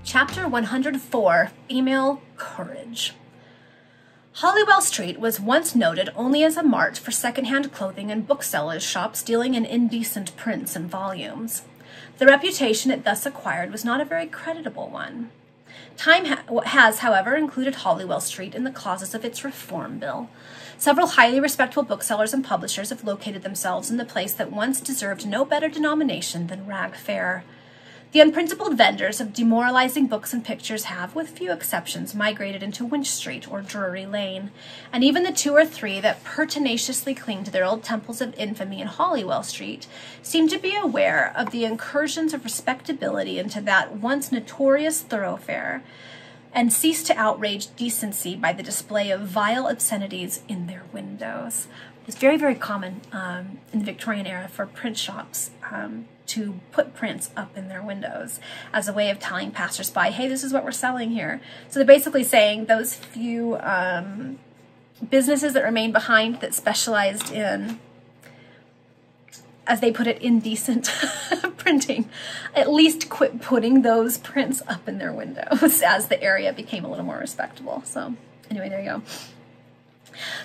Chapter 104, Female Courage. Holywell Street was once noted only as a mart for secondhand clothing and booksellers' shops dealing in indecent prints and volumes. The reputation it thus acquired was not a very creditable one. Time has, however, included Holywell Street in the clauses of its reform bill. Several highly respectable booksellers and publishers have located themselves in the place that once deserved no better denomination than Rag Fair. The unprincipled vendors of demoralizing books and pictures have, with few exceptions, migrated into Winch Street or Drury Lane, and even the two or three that pertinaciously cling to their old temples of infamy in Holywell Street seem to be aware of the incursions of respectability into that once notorious thoroughfare, and cease to outrage decency by the display of vile obscenities in their windows. It's very, very common in the Victorian era for print shops to put prints up in their windows as a way of telling passersby, hey, this is what we're selling here. So they're basically saying those few businesses that remain behind that specialized in, as they put it, indecent printing, at least quit putting those prints up in their windows as the area became a little more respectable. So anyway, there you go.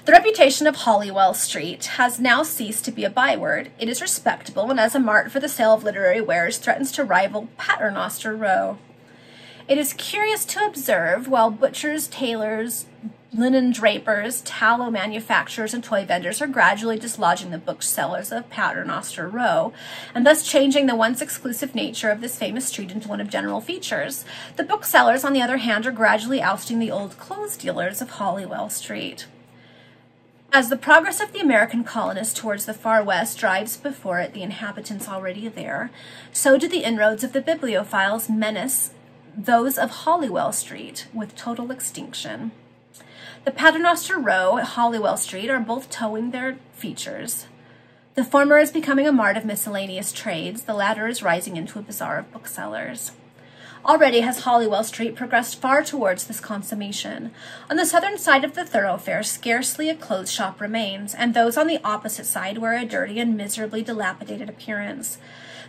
The reputation of Holywell Street has now ceased to be a byword. It is respectable, and as a mart for the sale of literary wares, threatens to rival Paternoster Row. It is curious to observe, while butchers, tailors, linen drapers, tallow manufacturers, and toy vendors are gradually dislodging the booksellers of Paternoster Row, and thus changing the once exclusive nature of this famous street into one of general features, the booksellers, on the other hand, are gradually ousting the old clothes dealers of Holywell Street. As the progress of the American colonists towards the far west drives before it the inhabitants already there, so do the inroads of the bibliophiles menace those of Holywell Street with total extinction. The Paternoster Row and Holywell Street are both towing their features. The former is becoming a mart of miscellaneous trades, the latter is rising into a bazaar of booksellers. Already has Holywell Street progressed far towards this consummation. On the southern side of the thoroughfare, scarcely a clothes shop remains, and those on the opposite side wear a dirty and miserably dilapidated appearance.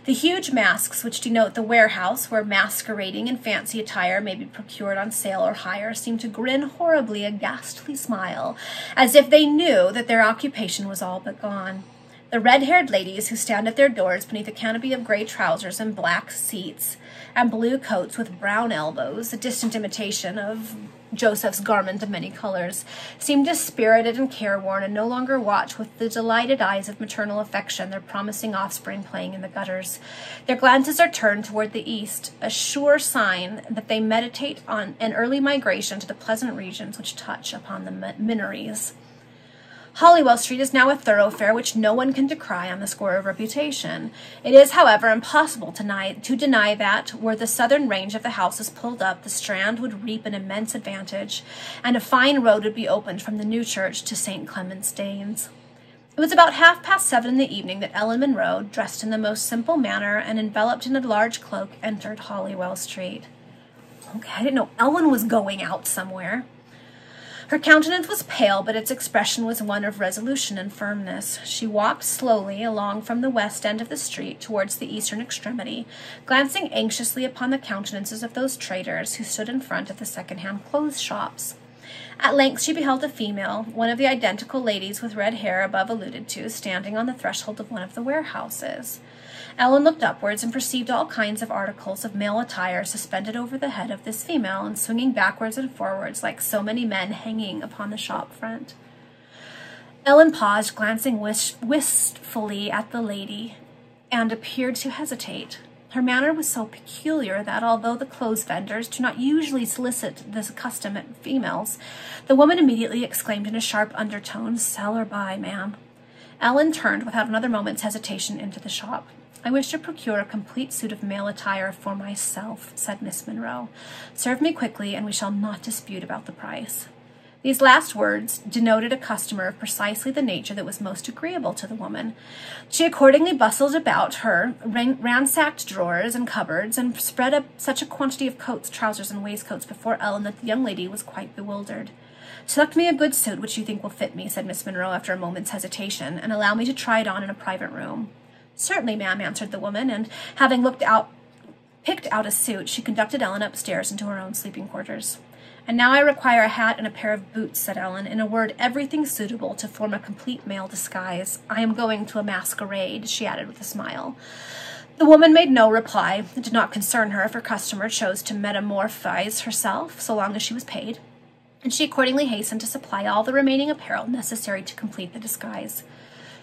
The huge masks which denote the warehouse, where masquerading in fancy attire may be procured on sale or hire, seem to grin horribly a ghastly smile, as if they knew that their occupation was all but gone. The red-haired ladies who stand at their doors beneath a canopy of gray trousers and black seats and blue coats with brown elbows, a distant imitation of Joseph's garment of many colors, seem dispirited and careworn and no longer watch with the delighted eyes of maternal affection their promising offspring playing in the gutters. Their glances are turned toward the east, a sure sign that they meditate on an early migration to the pleasant regions which touch upon the Minories. Holywell Street is now a thoroughfare which no one can decry on the score of reputation. It is, however, impossible to deny that, were the southern range of the houses pulled up, the Strand would reap an immense advantage, and a fine road would be opened from the New Church to St. Clement's Danes. It was about 7:30 in the evening that Ellen Munro, dressed in the most simple manner and enveloped in a large cloak, entered Holywell Street. Okay, I didn't know Ellen was going out somewhere. Her countenance was pale, but its expression was one of resolution and firmness. She walked slowly along from the west end of the street towards the eastern extremity, glancing anxiously upon the countenances of those traders who stood in front of the second-hand clothes shops. At length she beheld a female, one of the identical ladies with red hair above alluded to, standing on the threshold of one of the warehouses. Ellen looked upwards and perceived all kinds of articles of male attire suspended over the head of this female and swinging backwards and forwards like so many men hanging upon the shop front. Ellen paused, glancing wistfully at the lady, and appeared to hesitate. Her manner was so peculiar that, although the clothes vendors do not usually solicit this custom at females, the woman immediately exclaimed in a sharp undertone, "Sell or buy, ma'am." Ellen turned without another moment's hesitation into the shop. "I wish to procure a complete suit of male attire for myself," said Miss Munro. "Serve me quickly, and we shall not dispute about the price." These last words denoted a customer of precisely the nature that was most agreeable to the woman. She accordingly bustled about her, ransacked drawers and cupboards, and spread up such a quantity of coats, trousers, and waistcoats before Ellen that the young lady was quite bewildered. "Select me a good suit which you think will fit me," said Miss Monroe after a moment's hesitation, "and allow me to try it on in a private room." "Certainly, ma'am," answered the woman, and having picked out a suit, she conducted Ellen upstairs into her own sleeping quarters. "And now I require a hat and a pair of boots," said Ellen. "In a word, everything suitable to form a complete male disguise. I am going to a masquerade," she added with a smile. The woman made no reply. It did not concern her if her customer chose to metamorphose herself, so long as she was paid, and she accordingly hastened to supply all the remaining apparel necessary to complete the disguise.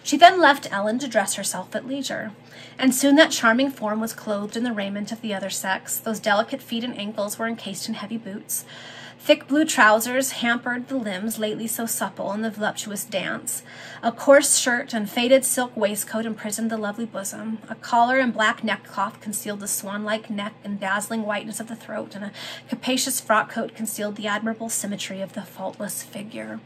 She then left Ellen to dress herself at leisure, and soon that charming form was clothed in the raiment of the other sex. Those delicate feet and ankles were encased in heavy boots. Thick blue trousers hampered the limbs lately so supple in the voluptuous dance. A coarse shirt and faded silk waistcoat imprisoned the lovely bosom. A collar and black neckcloth concealed the swan-like neck and dazzling whiteness of the throat, and a capacious frock coat concealed the admirable symmetry of the faultless figure.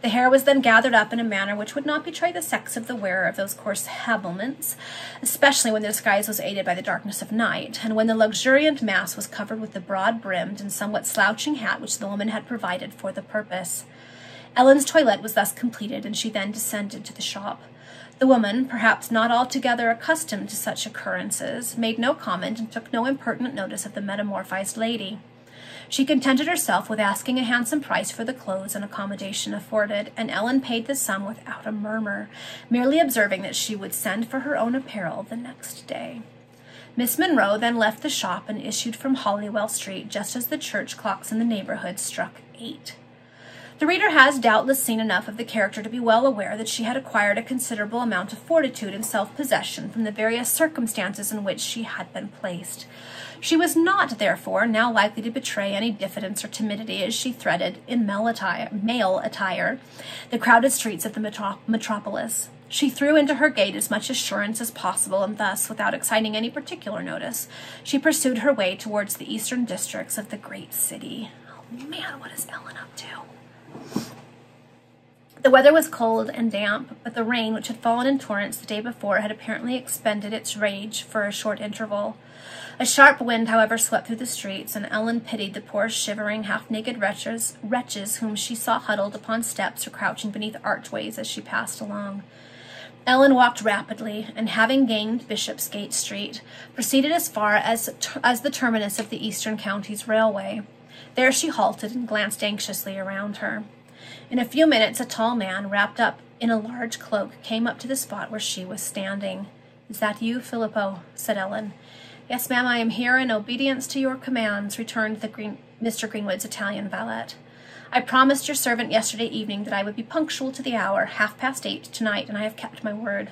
The hair was then gathered up in a manner which would not betray the sex of the wearer of those coarse habiliments, especially when the disguise was aided by the darkness of night, and when the luxuriant mass was covered with the broad-brimmed and somewhat slouching hat which the woman had provided for the purpose. Ellen's toilette was thus completed, and she then descended to the shop. The woman, perhaps not altogether accustomed to such occurrences, made no comment and took no impertinent notice of the metamorphized lady. She contented herself with asking a handsome price for the clothes and accommodation afforded, and Ellen paid the sum without a murmur, merely observing that she would send for her own apparel the next day. Miss Monroe then left the shop and issued from Holywell Street just as the church clocks in the neighborhood struck 8. The reader has doubtless seen enough of the character to be well aware that she had acquired a considerable amount of fortitude and self-possession from the various circumstances in which she had been placed. She was not, therefore, now likely to betray any diffidence or timidity as she threaded, in male attire, the crowded streets of the metropolis. She threw into her gait as much assurance as possible, and thus, without exciting any particular notice, she pursued her way towards the eastern districts of the great city. Oh man, what is Ellen up to? The weather was cold and damp, but the rain, which had fallen in torrents the day before, had apparently expended its rage for a short interval. A sharp wind, however, swept through the streets, and Ellen pitied the poor shivering, half-naked wretches whom she saw huddled upon steps or crouching beneath archways as she passed along. Ellen walked rapidly, and having gained Bishopsgate Street, proceeded as far as the terminus of the Eastern Counties Railway. There she halted and glanced anxiously around her. In a few minutes, a tall man, wrapped up in a large cloak, came up to the spot where she was standing. "Is that you, Filippo?" said Ellen. "Yes, ma'am, I am here in obedience to your commands," returned Mr. Greenwood's Italian valet. "I promised your servant yesterday evening that I would be punctual to the hour, 8:30 tonight, and I have kept my word."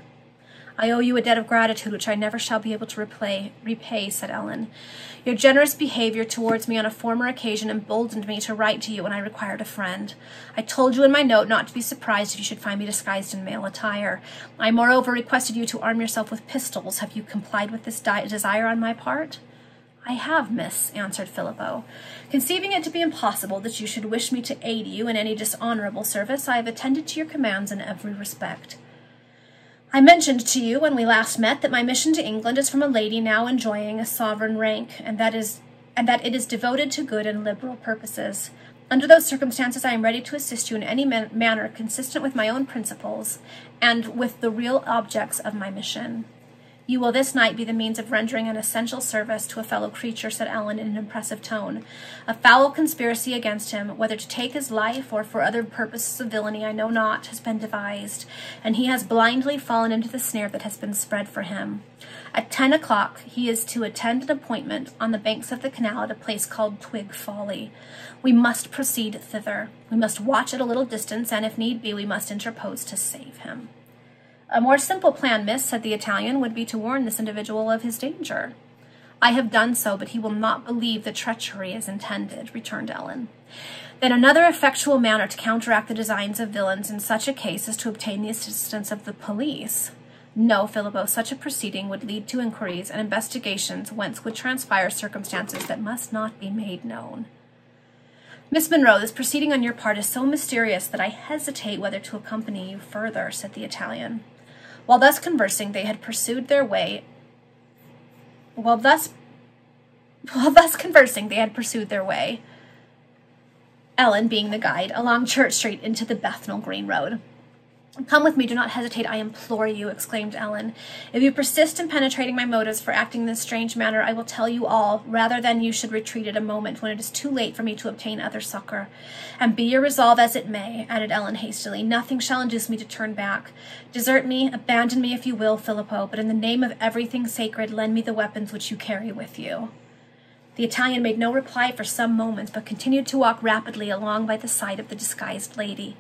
"I owe you a debt of gratitude which I never shall be able to repay," said Ellen. "Your generous behavior towards me on a former occasion emboldened me to write to you when I required a friend. I told you in my note not to be surprised if you should find me disguised in male attire. I moreover requested you to arm yourself with pistols. Have you complied with this desire on my part?" "I have, miss," answered Filippo. "Conceiving it to be impossible that you should wish me to aid you in any dishonorable service, I have attended to your commands in every respect. I mentioned to you when we last met that my mission to England is from a lady now enjoying a sovereign rank, and that it is devoted to good and liberal purposes. Under those circumstances, I am ready to assist you in any manner consistent with my own principles and with the real objects of my mission. You will this night be the means of rendering an essential service to a fellow creature," said Ellen in an impressive tone. "A foul conspiracy against him, whether to take his life or for other purposes of villainy I know not, has been devised, and he has blindly fallen into the snare that has been spread for him. At 10 o'clock he is to attend an appointment on the banks of the canal at a place called Twig Folly. We must proceed thither. We must watch at a little distance, and if need be, we must interpose to save him." "A more simple plan, miss," said the Italian, "would be to warn this individual of his danger." "I have done so, but he will not believe the treachery is intended," returned Ellen. "Then another effectual manner to counteract the designs of villains in such a case is to obtain the assistance of the police." "No, Filippo, such a proceeding would lead to inquiries and investigations whence would transpire circumstances that must not be made known." "Miss Monroe, this proceeding on your part is so mysterious that I hesitate whether to accompany you further," said the Italian. While thus conversing, they had pursued their way. Ellen, being the guide, along Church Street into the Bethnal Green Road. "Come with me, do not hesitate, I implore you," exclaimed Ellen. "If you persist in penetrating my motives for acting in this strange manner, I will tell you all, rather than you should retreat at a moment when it is too late for me to obtain other succor. And be your resolve as it may," added Ellen hastily, "nothing shall induce me to turn back. Desert me, abandon me if you will, Filippo, but in the name of everything sacred, lend me the weapons which you carry with you." The Italian made no reply for some moments, but continued to walk rapidly along by the side of the disguised lady.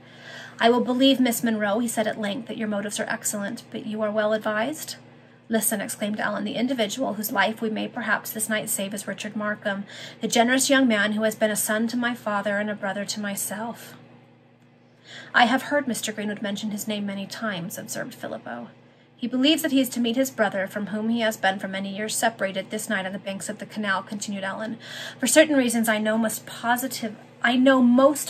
"I will believe, Miss Monroe," he said at length, "that your motives are excellent, but you are well advised?" "Listen," exclaimed Ellen, "the individual whose life we may perhaps this night save is Richard Markham, the generous young man who has been a son to my father and a brother to myself." "I have heard Mr. Greenwood mention his name many times," observed Filippo. "He believes that he is to meet his brother, from whom he has been for many years separated, this night on the banks of the canal," continued Ellen. "For certain reasons I know most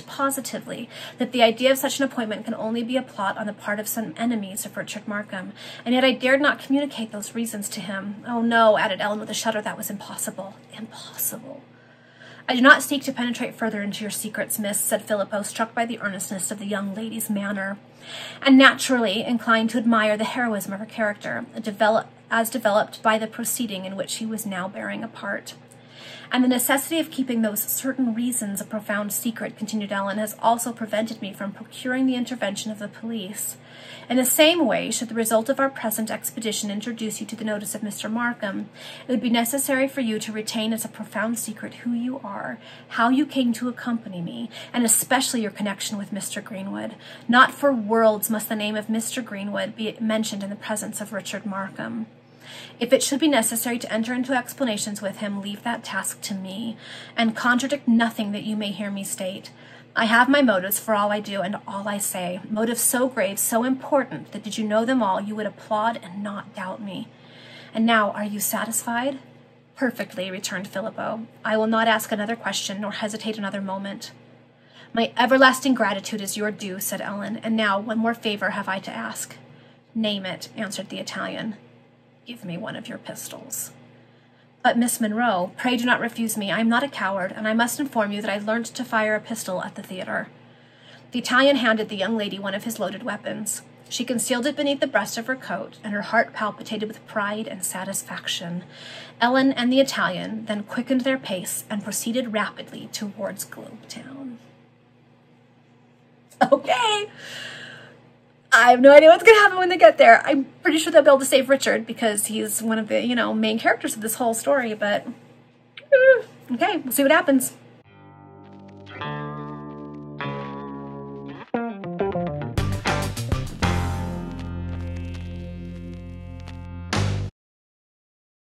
positively that the idea of such an appointment can only be a plot on the part of some enemies of Richard Markham, and yet I dared not communicate those reasons to him. Oh no," added Ellen with a shudder, "that was impossible. Impossible." "I do not seek to penetrate further into your secrets, miss," said Filippo, struck by the earnestness of the young lady's manner, and naturally inclined to admire the heroism of her character, as developed by the proceeding in which he was now bearing a part. "And the necessity of keeping those certain reasons a profound secret," continued Ellen, "has also prevented me from procuring the intervention of the police. In the same way, should the result of our present expedition introduce you to the notice of Mr. Markham, it would be necessary for you to retain as a profound secret who you are, how you came to accompany me, and especially your connection with Mr. Greenwood. Not for worlds must the name of Mr. Greenwood be mentioned in the presence of Richard Markham. If it should be necessary to enter into explanations with him, leave that task to me, and contradict nothing that you may hear me state. I have my motives for all I do and all I say, motives so grave, so important, that did you know them all, you would applaud and not doubt me. And now, are you satisfied?" "Perfectly," returned Filippo. "I will not ask another question, nor hesitate another moment." "My everlasting gratitude is your due," said Ellen. "And now, one more favor have I to ask." "Name it," answered the Italian. "Give me one of your pistols." "But, Miss Monroe, pray do not refuse me. I am not a coward, and I must inform you that I learned to fire a pistol at the theater." The Italian handed the young lady one of his loaded weapons. She concealed it beneath the breast of her coat, and her heart palpitated with pride and satisfaction. Ellen and the Italian then quickened their pace and proceeded rapidly towards Globetown. Okay. I have no idea what's going to happen when they get there. I'm pretty sure they'll be able to save Richard because he's one of the, main characters of this whole story, but okay, we'll see what happens.